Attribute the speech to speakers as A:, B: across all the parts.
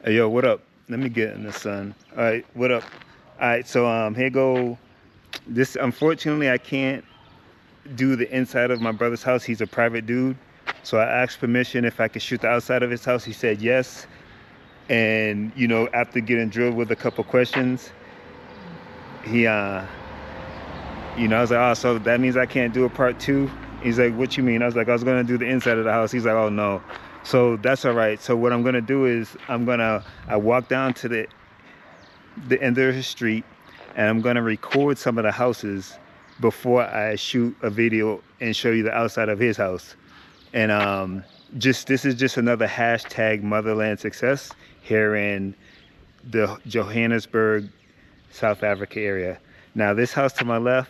A: Hey, yo, what up? Let me get in the sun. All right, what up? All right, so here go. This, unfortunately, I can't do the inside of my brother's house. He's a private dude, so I asked permission if I could shoot the outside of his house. He said yes, and after getting drilled with a couple questions, he I was like, oh, so that means I can't do a part two? He's like, what you mean? I was like, I was gonna do the inside of the house. He's like, oh no. So that's all right. So what I'm gonna do is I walk down to the end of the street, and I'm gonna record some of the houses before I shoot a video and show you the outside of his house. And this is just another hashtag Motherland success here in the Johannesburg, South Africa area. Now this house to my left,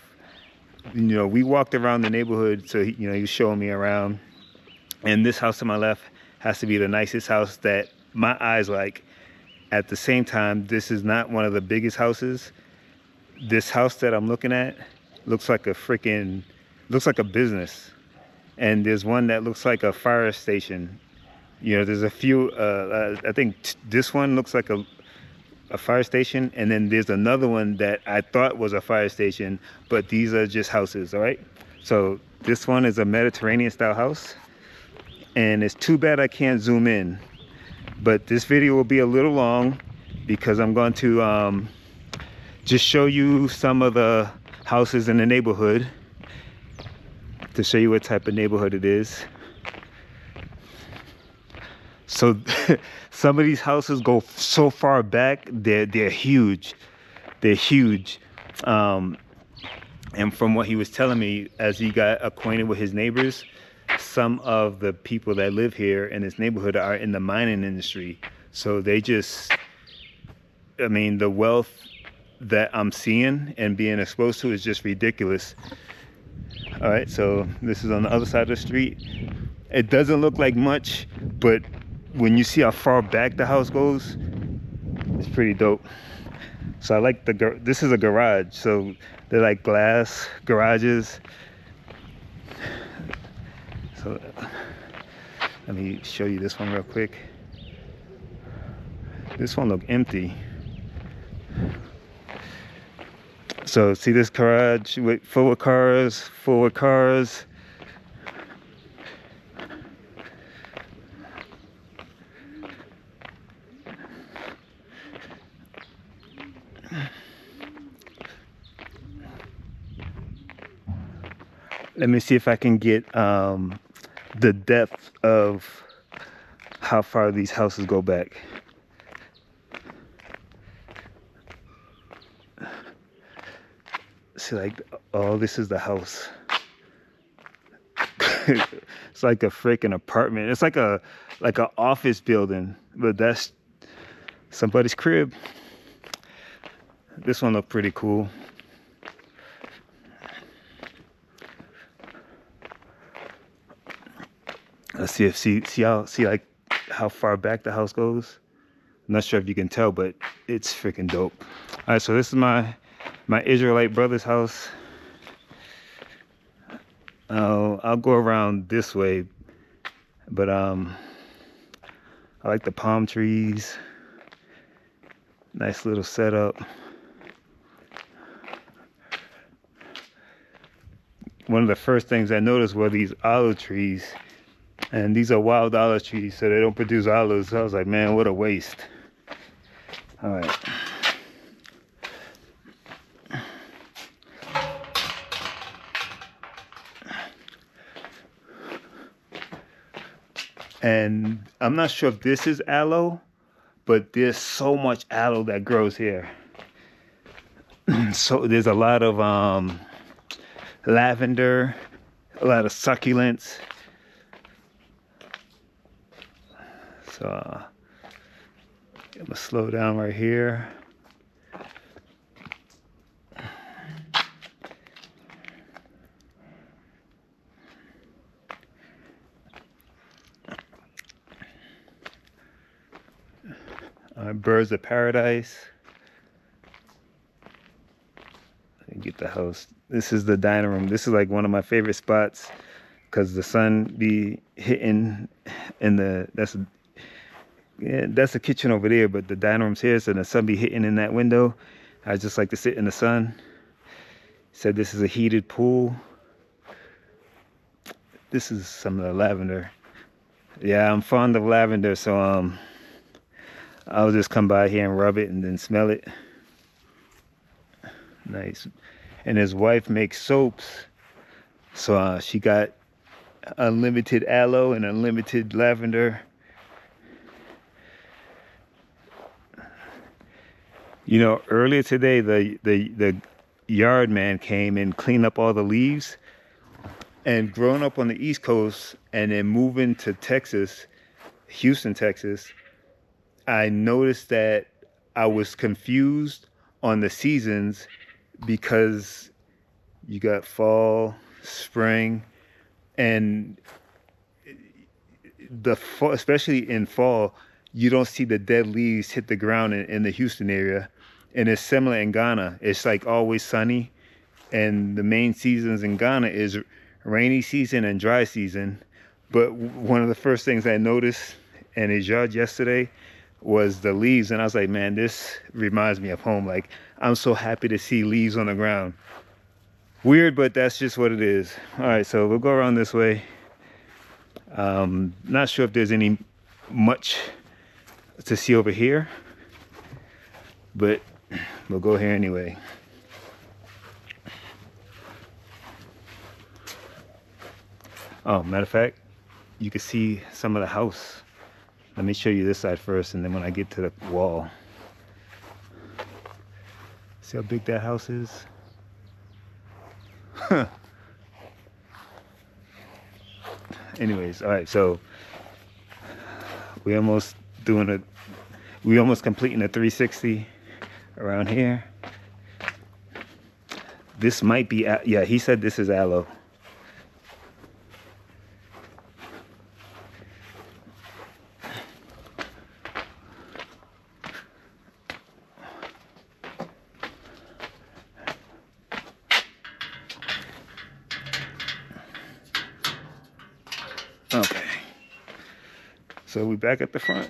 A: we walked around the neighborhood, so he was showing me around, and this house to my left has to be the nicest house that my eyes like. At the same time, this is not one of the biggest houses. This house that I'm looking at looks like a business, and there's one that looks like a fire station. There's a few. I think this one looks like a fire station, and then there's another one that I thought was a fire station, but these are just houses. All right, so this one is a Mediterranean style house, and it's too bad I can't zoom in, but this video will be a little long because I'm going to just show you some of the houses in the neighborhood to show you what type of neighborhood it is. So some of these houses go so far back, they're huge. They're huge. And from what he was telling me, as he got acquainted with his neighbors, some of the people that live here in this neighborhood are in the mining industry. So they just, the wealth that I'm seeing and being exposed to is just ridiculous. All right, so this is on the other side of the street. It doesn't look like much, but when you see how far back the house goes, it's pretty dope. So I like this is a garage, so they're like glass garages. So let me show you this one real quick. This one look empty. So see this garage full with cars. Let me see if I can get the depth of how far these houses go back. See, like, oh, this is the house. It's like a freaking apartment. It's like an office building, but that's somebody's crib. This one looked pretty cool. Let's see like how far back the house goes. I'm not sure if you can tell, but it's freaking dope. All right, so this is my Israelite brother's house. I'll go around this way, but I like the palm trees. Nice little setup. One of the first things I noticed were these olive trees. And these are wild olive trees, so they don't produce olives. So I was like, man, what a waste. All right. And I'm not sure if this is aloe, but there's so much aloe that grows here. So there's a lot of lavender, a lot of succulents. So I'm gonna slow down right here. Birds of paradise. Get the house. This is the dining room. This is like one of my favorite spots because the sun be hitting in the Yeah, that's the kitchen over there, but the dining room's here, so the sun be hitting in that window. I just like to sit in the sun. Said this is a heated pool. This is some of the lavender. Yeah, I'm fond of lavender, so I'll just come by here and rub it and then smell it. Nice. And his wife makes soaps, so she got unlimited aloe and unlimited lavender. You know, earlier today, the yard man came and cleaned up all the leaves. And growing up on the East Coast and then moving to Texas, Houston, Texas, I noticed that I was confused on the seasons because you got fall, spring, and the fall, especially in fall, you don't see the dead leaves hit the ground in the Houston area. And it's similar in Ghana. It's like always sunny, and the main seasons in Ghana is rainy season and dry season. But one of the first things I noticed in his yard yesterday was the leaves, and I was like, man, this reminds me of home. Like, I'm so happy to see leaves on the ground. Weird, but that's just what it is. All right, so we'll go around this way. Not sure if there's any much to see over here, but we'll go here anyway. Oh, matter of fact, you can see some of the house. Let me show you this side first, and then when I get to the wall. See how big that house is? Anyways, all right, so we almost completing a 360 around here. This might be, yeah, he said this is aloe. Okay, so we back at the front.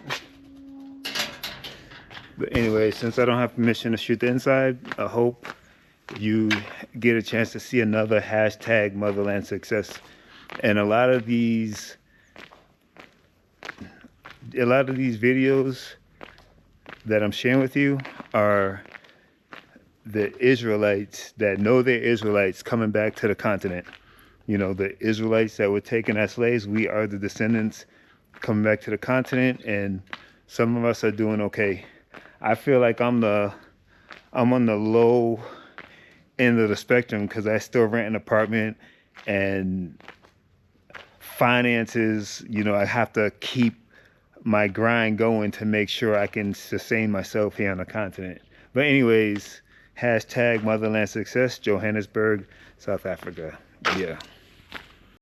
A: But anyway, since I don't have permission to shoot the inside, I hope you get a chance to see another hashtag Motherland success. And a lot of these videos that I'm sharing with you are the Israelites that know they're Israelites coming back to the continent. You know, the Israelites that were taken as slaves, we are the descendants coming back to the continent, and some of us are doing okay. I feel like I'm on the low end of the spectrum because I still rent an apartment, and finances, you know, I have to keep my grind going to make sure I can sustain myself here on the continent. But anyways, hashtag Motherland success, Johannesburg, South Africa. Yeah.